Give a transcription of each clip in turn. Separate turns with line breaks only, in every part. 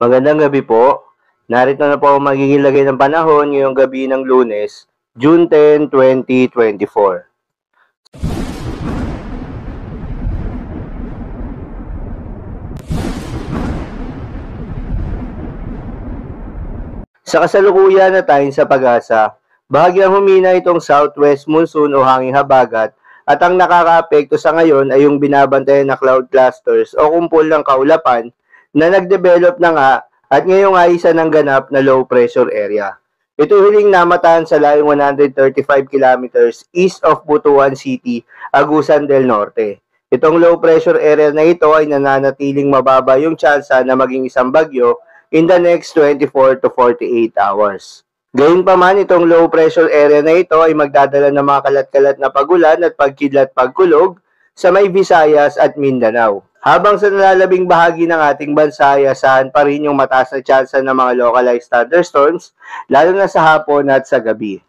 Magandang gabi po. Narito na po ang magiging lagay ng panahon ngayong gabi ng Lunes, June 10, 2024. Sa kasalukuyan na tayo sa pag-asa, bahagyang humina itong southwest monsoon o hanging habagat at ang nakakaapekto sa ngayon ay yung binabantayan na cloud clusters o kumpol ng kaulapan na nagdevelop na nga at ngayong ay isa ng ganap na low pressure area. Ito huling namataan sa layong 135 kilometers east of Butuan City, Agusan del Norte. Itong low pressure area na ito ay nananatiling mababa yung tsansa na maging isang bagyo in the next 24 to 48 hours. Gayunpaman, itong low pressure area na ito ay magdadala ng mga kalat-kalat na pagulan at pagkidlat-pagkulog sa may Visayas at Mindanao. Habang sa nalalabing bahagi ng ating bansa ay asahan pa rin yung mataas na tsansa ng mga localized thunderstorms, lalo na sa hapon at sa gabi.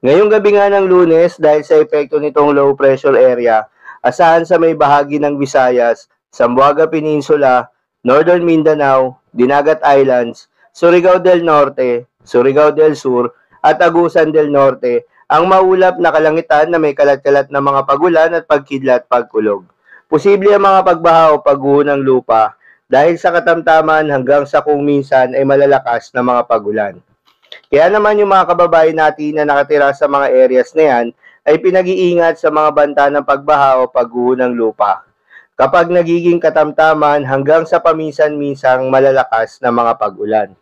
Ngayong gabi nga ng Lunes, dahil sa epekto nitong low pressure area, asahan sa may bahagi ng Visayas, Zamboanga Peninsula, Northern Mindanao, Dinagat Islands, Surigao del Norte, Surigao del Sur, at Agusan del Norte ang maulap na kalangitan na may kalat-kalat na mga pagulan at pagkidlat-pagkulog. Posible ang mga pagbaha o pagguho ng lupa dahil sa katamtaman hanggang sa kung minsan ay malalakas na mga pagulan. Kaya naman yung mga kababayan natin na nakatira sa mga areas na yan ay pinag-iingat sa mga banta ng pagbaha o pagguho ng lupa kapag nagiging katamtaman hanggang sa paminsan-minsang malalakas na mga pag-ulan.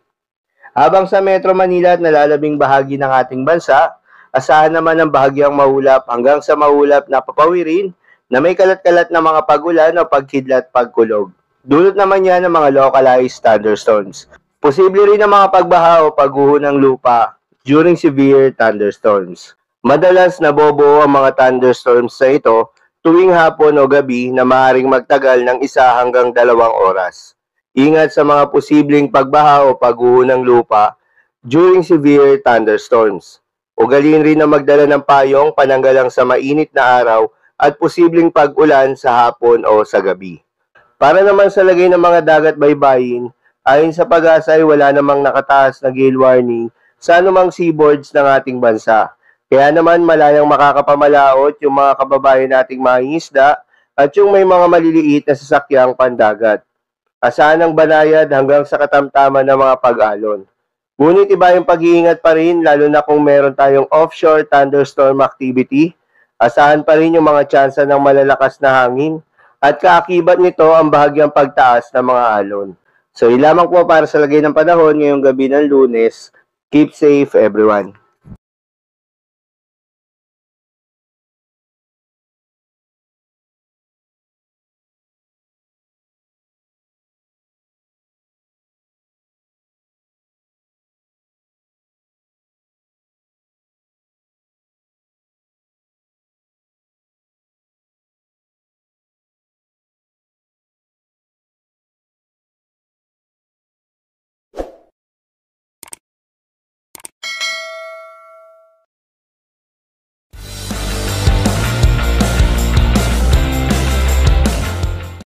Habang sa Metro Manila at nalalabing bahagi ng ating bansa, asahan naman ang bahagyang maulap hanggang sa maulap na papawirin na may kalat-kalat na mga pagulan o pagkidlat-pagkulog. Dulot naman yan ng mga localized thunderstorms. Posible rin ang mga pagbaha o pagguho ng lupa during severe thunderstorms. Madalas nabobuo ang mga thunderstorms sa ito tuwing hapon o gabi na maaaring magtagal ng 1 hanggang 2 oras. Ingat sa mga posibleng pagbaha o pagguho ng lupa during severe thunderstorms. Ugaliin rin na magdala ng payong pananggalang sa mainit na araw at posibleng pag-ulan sa hapon o sa gabi. Para naman sa lagay ng mga dagat baybayin, ayon sa pag-asa ay wala namang nakataas na gale warning sa anumang seaboards ng ating bansa. Kaya naman malayang makakapamalaot yung mga kababayan nating mangingisda at yung may mga maliliit na sasakyang pandagat. Asahan ang banayad hanggang sa katamtaman ng mga pag-alon. Ngunit iba yung pag-iingat pa rin lalo na kung meron tayong offshore thunderstorm activity. Asahan pa rin yung mga tsansa ng malalakas na hangin at kaakibat nito ang bahagyang pagtaas ng mga alon. So, ilamang po para sa lagay ng panahon ngayong gabi ng Lunes. Keep safe everyone.